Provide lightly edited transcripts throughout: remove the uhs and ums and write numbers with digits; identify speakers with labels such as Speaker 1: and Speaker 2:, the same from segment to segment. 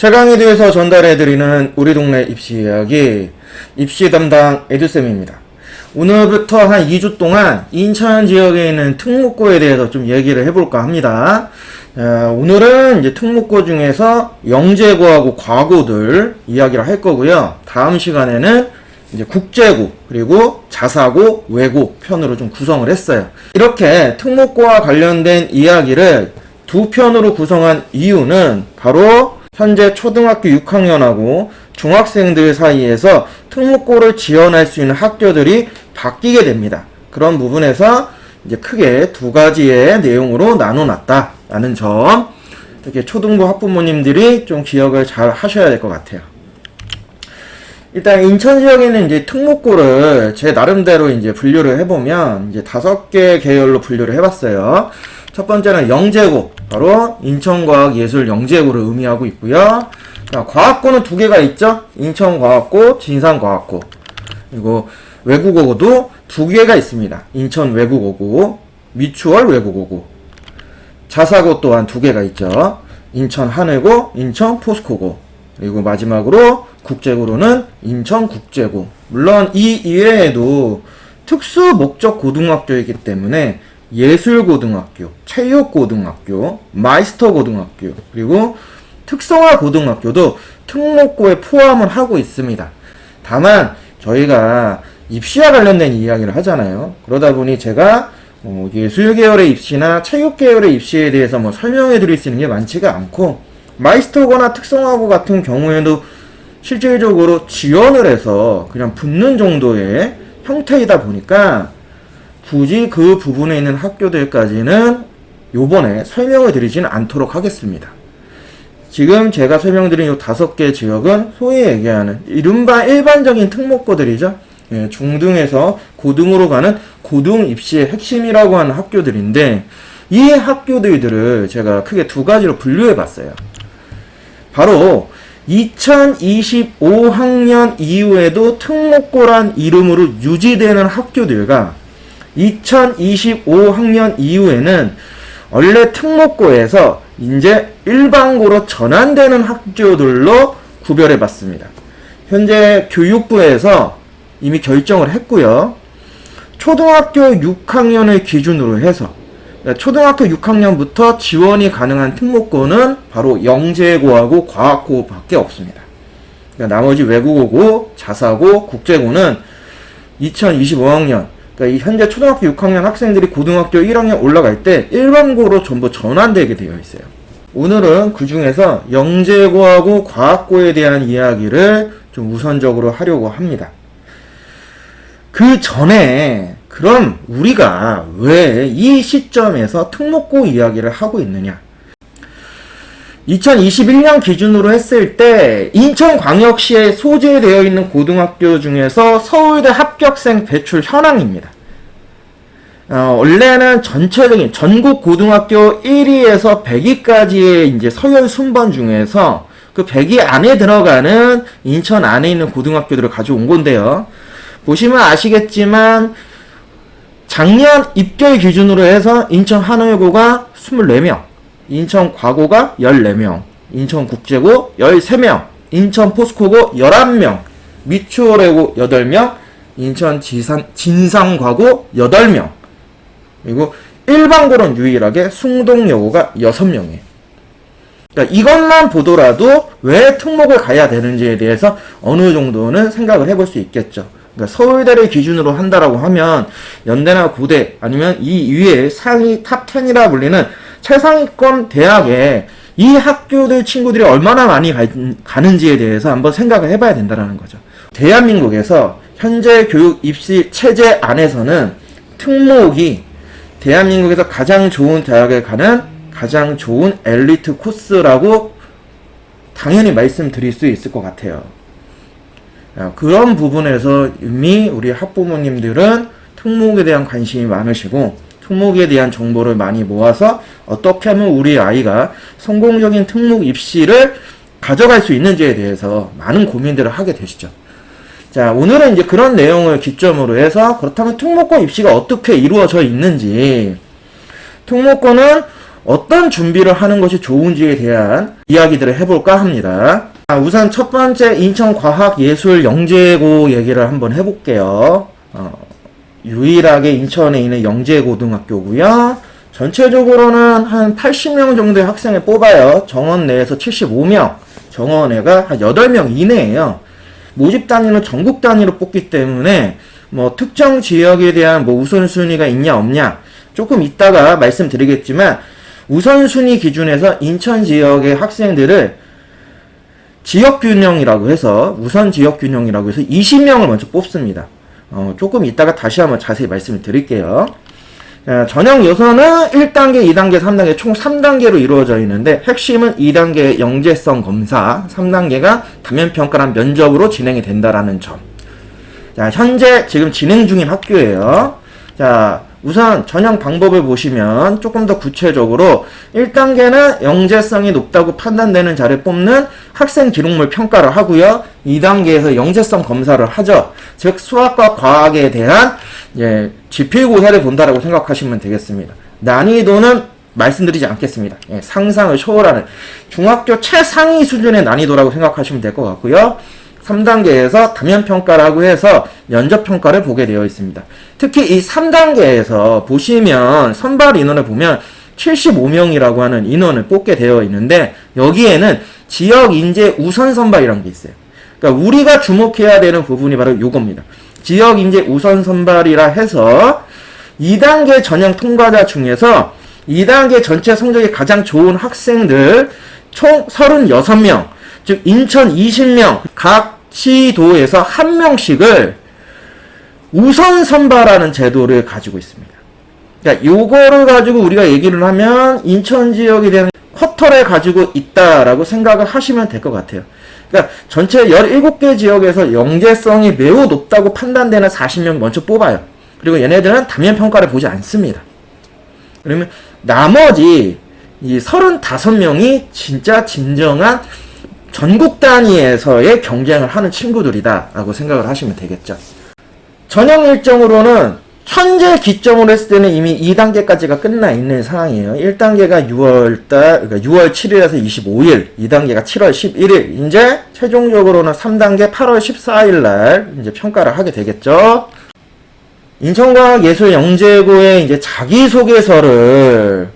Speaker 1: 최강에 대해서 전달해드리는 우리 동네 입시 이야기, 입시 담당 에듀쌤입니다. 오늘부터 한 2주 동안 인천 지역에 있는 특목고에 대해서 좀 얘기를 해볼까 합니다. 오늘은 이제 특목고 중에서 영재고하고 과고들 이야기를 할 거고요. 다음 시간에는 이제 국제고 그리고 자사고 외고 편으로 좀 구성을 했어요. 이렇게 특목고와 관련된 이야기를 두 편으로 구성한 이유는 바로 현재 초등학교 6학년하고 중학생들 사이에서 특목고를 지원할 수 있는 학교들이 바뀌게 됩니다. 그런 부분에서 이제 크게 두 가지의 내용으로 나눠놨다라는 점, 이렇게 초등부 학부모님들이 좀 기억을 잘 하셔야 될 것 같아요. 일단 인천 지역에는 이제 특목고를 제 나름대로 이제 분류를 해보면 이제 5개 계열로 분류를 해봤어요. 첫 번째는 영재고, 바로 인천과학예술 영재고를 의미하고 있고요. 과학고는 2개가 있죠. 인천과학고, 진산과학고. 그리고 외국어고도 2개가 있습니다. 인천 외국어고, 미추홀 외국어고. 자사고 또한 2개가 있죠. 인천 하늘고, 인천 포스코고. 그리고 마지막으로 국제고로는 인천국제고. 물론 이 이외에도 특수 목적 고등학교이기 때문에 예술고등학교, 체육고등학교, 마이스터고등학교, 그리고 특성화고등학교도 특목고에 포함을 하고 있습니다. 다만 저희가 입시와 관련된 이야기를 하잖아요. 그러다 보니 제가 예술계열의 입시나 체육계열의 입시에 대해서 설명해 드릴 수 있는 게 많지가 않고, 마이스터거나 특성화고 같은 경우에도 실질적으로 지원을 해서 그냥 붙는 정도의 형태이다 보니까 굳이 그 부분에 있는 학교들까지는 요번에 설명을 드리지는 않도록 하겠습니다. 지금 제가 설명드린 이 5개 지역은 소위 얘기하는 이른바 일반적인 특목고들이죠. 중등에서 고등으로 가는 고등 입시의 핵심이라고 하는 학교들인데, 이 학교들을 제가 크게 2가지로 분류해 봤어요. 바로 2025학년 이후에도 특목고란 이름으로 유지되는 학교들과 2025학년 이후에는 원래 특목고에서 이제 일반고로 전환되는 학교들로 구별해 봤습니다. 현재 교육부에서 이미 결정을 했고요. 초등학교 6학년을 기준으로 해서 초등학교 6학년부터 지원이 가능한 특목고는 바로 영재고하고 과학고밖에 없습니다. 그러니까 나머지 외국어고, 자사고, 국제고는 2025학년, 그러니까 현재 초등학교 6학년 학생들이 고등학교 1학년 올라갈 때 일반고로 전부 전환되게 되어 있어요. 오늘은 그 중에서 영재고하고 과학고에 대한 이야기를 좀 우선적으로 하려고 합니다. 그 전에 그럼 우리가 왜 이 시점에서 특목고 이야기를 하고 있느냐? 2021년 기준으로 했을 때 인천광역시에 소재되어 있는 고등학교 중에서 서울대 합격생 배출 현황입니다. 원래는 전체적인 전국 고등학교 1위에서 100위까지의 이제 서열 순번 중에서 그 100위 안에 들어가는 인천 안에 있는 고등학교들을 가져온 건데요. 보시면 아시겠지만 작년 입결 기준으로 해서 인천 하늘고가 24명, 인천 과고가 14명, 인천 국제고 13명, 인천 포스코고 11명, 미추홀외고 8명, 인천 진상과고 8명, 그리고 일반고는 유일하게 숭동여고가 6명이에요. 그러니까 이것만 보더라도 왜 특목을 가야 되는지에 대해서 어느 정도는 생각을 해볼 수 있겠죠. 그러니까 서울대를 기준으로 한다라고 하면 연대나 고대 아니면 이 위에 상위 탑 10이라 불리는 최상위권 대학에 이 학교들 친구들이 얼마나 많이 가는지에 대해서 한번 생각을 해봐야 된다는 거죠. 대한민국에서 현재 교육 입시 체제 안에서는 특목이 대한민국에서 가장 좋은 대학에 가는 가장 좋은 엘리트 코스라고 당연히 말씀드릴 수 있을 것 같아요. 그런 부분에서 이미 우리 학부모님들은 특목에 대한 관심이 많으시고 특목에 대한 정보를 많이 모아서 어떻게 하면 우리 아이가 성공적인 특목 입시를 가져갈 수 있는지에 대해서 많은 고민들을 하게 되시죠. 자, 오늘은 이제 그런 내용을 기점으로 해서 그렇다면 특목고 입시가 어떻게 이루어져 있는지, 특목고는 어떤 준비를 하는 것이 좋은지에 대한 이야기들을 해볼까 합니다. 우선 첫 번째 인천과학예술영재고 얘기를 한번 해볼게요. 유일하게 인천에 있는 영재고등학교고요. 전체적으로는 한 80명 정도의 학생을 뽑아요. 정원 내에서 75명, 정원외가 한 8명 이내예요. 모집 단위는 전국 단위로 뽑기 때문에 뭐 특정 지역에 대한 뭐 우선순위가 있냐 없냐 조금 이따가 말씀드리겠지만, 우선순위 기준에서 인천 지역의 학생들을 지역균형이라고 해서, 우선 지역균형이라고 해서 20명을 먼저 뽑습니다. 조금 이따가 다시 한번 자세히 말씀을 드릴게요. 전형 요소는 1단계, 2단계, 3단계 총 3단계로 이루어져 있는데, 핵심은 2단계 영재성 검사, 3단계가 다면평가란 면접으로 진행이 된다라는 점. 자, 현재 지금 진행 중인 학교예요. 자, 우선 전형 방법을 보시면 조금 더 구체적으로 1단계는 영재성이 높다고 판단되는 자를 뽑는 학생 기록물 평가를 하고요. 2단계에서 영재성 검사를 하죠. 즉 수학과 과학에 대한 지필고사를 본다라고 생각하시면 되겠습니다. 난이도는 말씀드리지 않겠습니다. 상상을 초월하는 중학교 최상위 수준의 난이도라고 생각하시면 될 것 같고요. 3단계에서 다면평가라고 해서 면접평가를 보게 되어 있습니다. 특히 이 3단계에서 보시면 선발 인원을 보면 75명이라고 하는 인원을 뽑게 되어 있는데, 여기에는 지역 인재 우선 선발이라는 게 있어요. 그러니까 우리가 주목해야 되는 부분이 바로 이겁니다. 지역 인재 우선 선발이라 해서 2단계 전형 통과자 중에서 2단계 전체 성적이 가장 좋은 학생들 총 36명, 즉 인천 20명, 각 시도에서 1명씩을 우선 선발하는 제도를 가지고 있습니다. 그러니까 요거를 가지고 우리가 얘기를 하면 인천 지역에 대한 쿼터를 가지고 있다라고 생각을 하시면 될 것 같아요. 그러니까 전체 17개 지역에서 영재성이 매우 높다고 판단되는 40명 먼저 뽑아요. 그리고 얘네들은 다면평가를 보지 않습니다. 그러면 나머지 이 35명이 진짜 진정한 전국 단위에서의 경쟁을 하는 친구들이다 라고 생각을 하시면 되겠죠. 전형 일정으로는 현재 기점으로 했을 때는 이미 2단계까지가 끝나 있는 상황이에요. 1단계가 6월 7일에서 25일, 2단계가 7월 11일, 이제 최종적으로는 3단계 8월 14일 날 이제 평가를 하게 되겠죠. 인천과학예술영재고의 이제 자기소개서를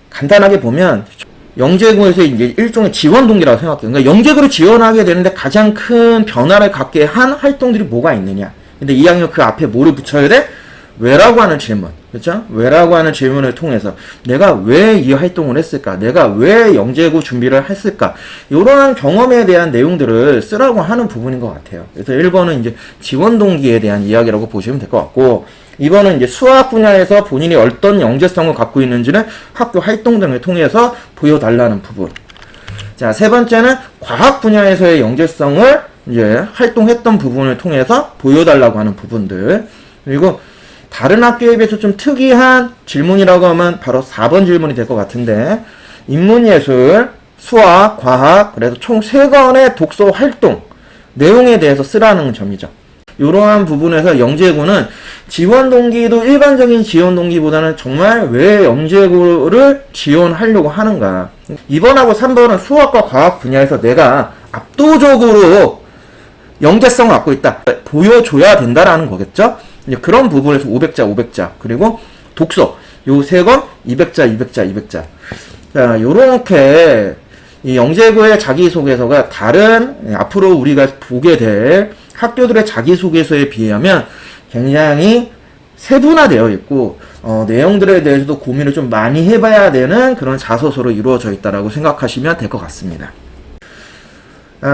Speaker 1: 간단하게 보면, 영재고에서 이제 일종의 지원 동기라고 생각해요. 그러니까 영재고를 지원하게 되는데 가장 큰 변화를 갖게 한 활동들이 뭐가 있느냐. 근데 2학년 그 앞에 뭐를 붙여야 돼? 왜라고 하는 질문. 그렇죠? 왜라고 하는 질문을 통해서 내가 왜 이 활동을 했을까? 내가 왜 영재고 준비를 했을까? 이러한 경험에 대한 내용들을 쓰라고 하는 부분인 것 같아요. 그래서 1번은 이제 지원 동기에 대한 이야기라고 보시면 될 것 같고, 2번은 이제 수학 분야에서 본인이 어떤 영재성을 갖고 있는지는 학교 활동 등을 통해서 보여달라는 부분. 자, 세 번째는 과학 분야에서의 영재성을 이제 활동했던 부분을 통해서 보여달라고 하는 부분들. 그리고 다른 학교에 비해서 좀 특이한 질문이라고 하면 바로 4번 질문이 될 것 같은데, 인문예술, 수학, 과학, 그래서 총 3건의 독서 활동 내용에 대해서 쓰라는 점이죠. 이러한 부분에서 영재고는 지원 동기도 일반적인 지원 동기보다는 정말 왜 영재고를 지원하려고 하는가. 2번하고 3번은 수학과 과학 분야에서 내가 압도적으로 영재성을 갖고 있다, 보여줘야 된다라는 거겠죠. 이제 그런 부분에서 500자, 그리고 독서 요 3건 200자. 자, 요렇게 이 영재고의 자기소개서가 다른 앞으로 우리가 보게 될 학교들의 자기소개서에 비하면 굉장히 세분화되어 있고, 내용들에 대해서도 고민을 좀 많이 해봐야 되는 그런 자소서로 이루어져 있다라고 생각하시면 될 것 같습니다.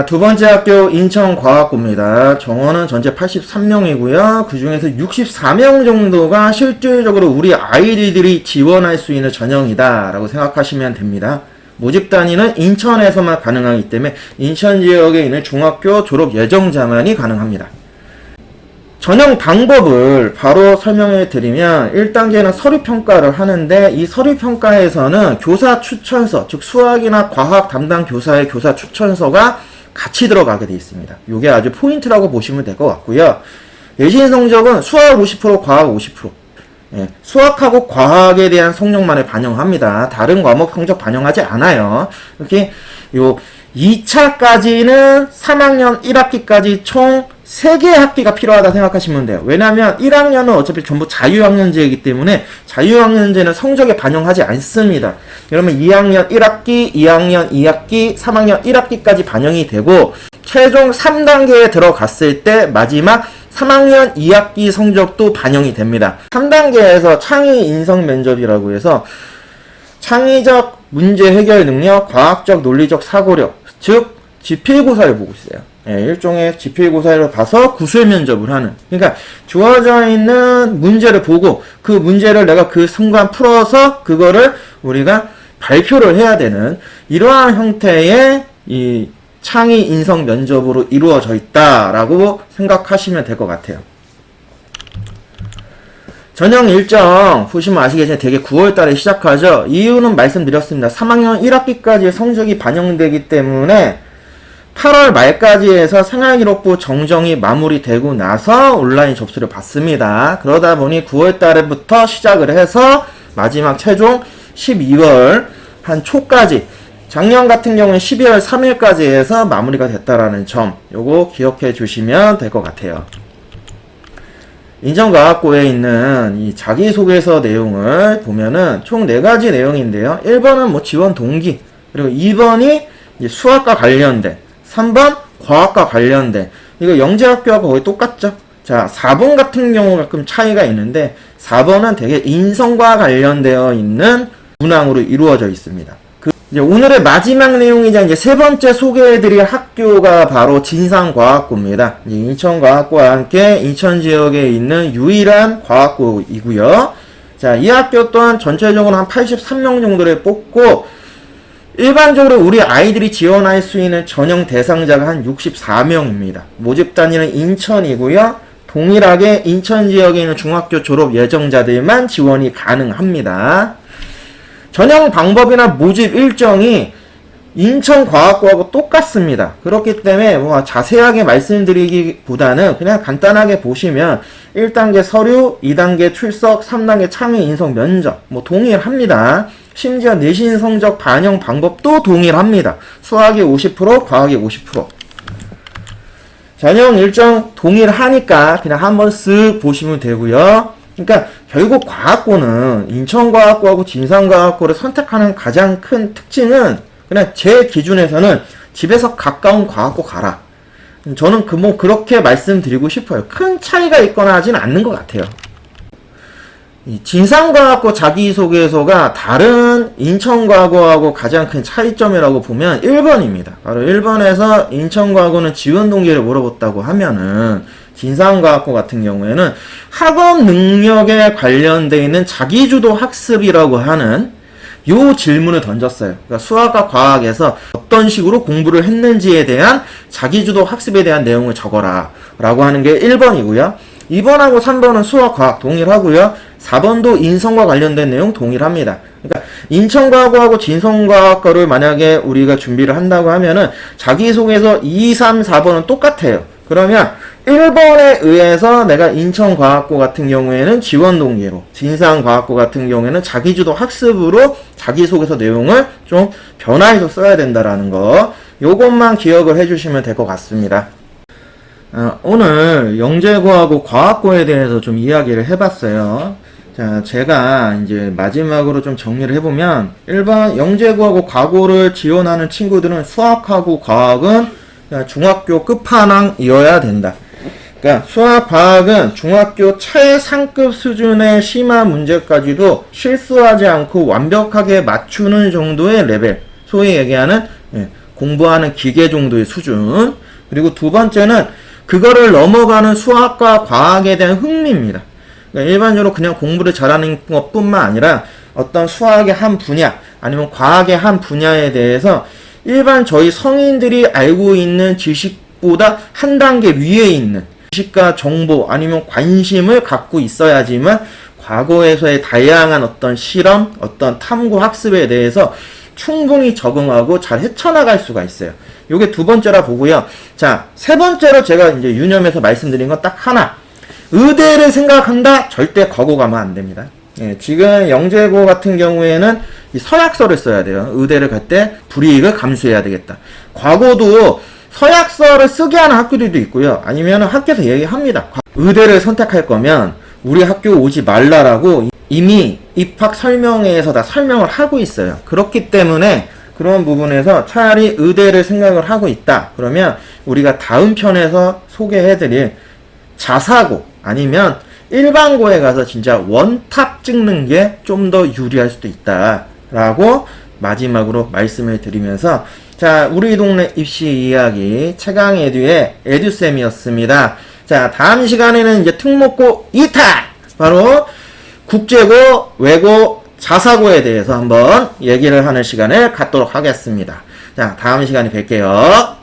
Speaker 1: 두 번째 학교 인천과학고입니다. 정원은 전체 83명이고요. 그 중에서 64명 정도가 실질적으로 우리 아이들이 지원할 수 있는 전형이다 라고 생각하시면 됩니다. 모집 단위는 인천에서만 가능하기 때문에 인천 지역에 있는 중학교 졸업 예정자만이 가능합니다. 전형 방법을 바로 설명해 드리면, 1단계는 서류평가를 하는데, 이 서류평가에서는 교사 추천서, 즉 수학이나 과학 담당 교사의 교사 추천서가 같이 들어가게 되어 있습니다. 이게 아주 포인트라고 보시면 될 것 같고요. 내신 성적은 수학 50%, 과학 50%. 수학하고 과학에 대한 성적만을 반영합니다. 다른 과목 성적 반영하지 않아요. 이렇게 요 2차까지는 3학년 1학기까지 총 3개의 학기가 필요하다 생각하시면 돼요. 왜냐하면 1학년은 어차피 전부 자유학년제이기 때문에 자유학년제는 성적에 반영하지 않습니다. 그러면 2학년 1학기, 2학년 2학기, 3학년 1학기까지 반영이 되고 최종 3단계에 들어갔을 때 마지막 3학년 2학기 성적도 반영이 됩니다. 3단계에서 창의 인성 면접이라고 해서 창의적 문제 해결 능력, 과학적 논리적 사고력, 즉 지필고사를 보고 있어요. 일종의 지필고사를 봐서 구술 면접을 하는. 그러니까 주어져 있는 문제를 보고 그 문제를 내가 그 순간 풀어서 그거를 우리가 발표를 해야 되는 이러한 형태의 이 창의 인성 면접으로 이루어져 있다라고 생각하시면 될 것 같아요. 전형 일정 보시면 아시겠지만 되게 9월달에 시작하죠. 이유는 말씀드렸습니다. 3학년 1학기까지의 성적이 반영되기 때문에 8월 말까지 해서 생활기록부 정정이 마무리되고 나서 온라인 접수를 받습니다. 그러다 보니 9월달부터 시작을 해서 마지막 최종 12월 한 초까지, 작년 같은 경우는 12월 3일까지 해서 마무리가 됐다라는 점, 요거 기억해 주시면 될 것 같아요. 인정과학고에 있는 이 자기소개서 내용을 보면은 총 4가지 내용인데요. 1번은 뭐 지원 동기, 그리고 2번이 이제 수학과 관련된, 3번 과학과 관련된, 이거 영재학교하고 거의 똑같죠? 자, 4번 같은 경우 가끔 차이가 있는데 4번은 되게 인성과 관련되어 있는 문항으로 이루어져 있습니다. 이제 오늘의 마지막 내용이자 이제 세 번째 소개해드릴 학교가 바로 진상과학고입니다. 이제 인천과학고와 함께 인천 지역에 있는 유일한 과학고이고요. 자, 이 학교 또한 전체적으로 한 83명 정도를 뽑고 일반적으로 우리 아이들이 지원할 수 있는 전형 대상자가 한 64명입니다. 모집 단위는 인천이고요. 동일하게 인천 지역에 있는 중학교 졸업 예정자들만 지원이 가능합니다. 전형 방법이나 모집 일정이 인천과학고하고 똑같습니다. 그렇기 때문에 뭐 자세하게 말씀드리기보다는 그냥 간단하게 보시면 1단계 서류, 2단계 출석, 3단계 창의 인성 면접 뭐 동일합니다. 심지어 내신 성적 반영 방법도 동일합니다. 수학이 50%, 과학이 50%. 전형 일정 동일하니까 그냥 한번 쓱 보시면 되고요. 그러니까 결국 과학고는 인천과학고하고 진상과학고를 선택하는 가장 큰 특징은 그냥 제 기준에서는 집에서 가까운 과학고 가라. 저는 그렇게 말씀드리고 싶어요. 큰 차이가 있거나 하진 않는 것 같아요. 이 진상과학고 자기소개서가 다른 인천과학고하고 가장 큰 차이점이라고 보면 1번입니다. 바로 1번에서 인천과학고는 지원 동기를 물어봤다고 하면은 진상과학고 같은 경우에는 학업 능력에 관련되어 있는 자기주도 학습이라고 하는 요 질문을 던졌어요. 그러니까 수학과 과학에서 어떤 식으로 공부를 했는지에 대한 자기주도 학습에 대한 내용을 적어라 라고 하는 게 1번이고요. 2번하고 3번은 수학, 과학 동일하고요. 4번도 인성과 관련된 내용 동일합니다. 그러니까 인천과학고하고 진성과학고를 만약에 우리가 준비를 한다고 하면은 자기소개서 2, 3, 4번은 똑같아요. 그러면 1번에 의해서 내가 인천과학고 같은 경우에는 지원 동기로, 진상과학고 같은 경우에는 자기주도 학습으로 자기소개서 내용을 좀 변화해서 써야 된다라는 거, 요것만 기억을 해주시면 될 것 같습니다. 오늘 영재고하고 과학고에 대해서 좀 이야기를 해봤어요. 자, 제가 이제 마지막으로 좀 정리를 해보면 1번 영재고하고 과고를 지원하는 친구들은 수학하고 과학은 중학교 끝판왕이어야 된다. 그러니까 수학, 과학은 중학교 최상급 수준의 심화 문제까지도 실수하지 않고 완벽하게 맞추는 정도의 레벨, 소위 얘기하는 공부하는 기계 정도의 수준. 그리고 두 번째는 그거를 넘어가는 수학과 과학에 대한 흥미입니다. 그러니까 일반적으로 그냥 공부를 잘하는 것뿐만 아니라 어떤 수학의 한 분야 아니면 과학의 한 분야에 대해서 일반 저희 성인들이 알고 있는 지식보다 한 단계 위에 있는 지식과 정보 아니면 관심을 갖고 있어야지만 과거에서의 다양한 어떤 실험, 어떤 탐구 학습에 대해서 충분히 적응하고 잘 헤쳐나갈 수가 있어요. 요게 두 번째라 보고요. 자, 세 번째로 제가 이제 유념해서 말씀드린 건 딱 하나. 의대를 생각한다? 절대 과고 가면 안 됩니다. 예, 지금 영재고 같은 경우에는 이 서약서를 써야 돼요. 의대를 갈 때 불이익을 감수해야 되겠다. 과고도 서약서를 쓰게 하는 학교들도 있고요. 아니면 학교에서 얘기합니다. 의대를 선택할 거면 우리 학교 오지 말라라고 이미 입학 설명회에서 다 설명을 하고 있어요. 그렇기 때문에 그런 부분에서 차라리 의대를 생각을 하고 있다. 그러면 우리가 다음 편에서 소개해드릴 자사고 아니면 일반고에 가서 진짜 원탑 찍는 게 좀 더 유리할 수도 있다. 라고 마지막으로 말씀을 드리면서 자, 우리 동네 입시 이야기 최강에듀의 에듀쌤이었습니다. 자, 다음 시간에는 이제 특목고 2탄 바로 국제고, 외고, 자사고에 대해서 한번 얘기를 하는 시간을 갖도록 하겠습니다. 자, 다음 시간에 뵐게요.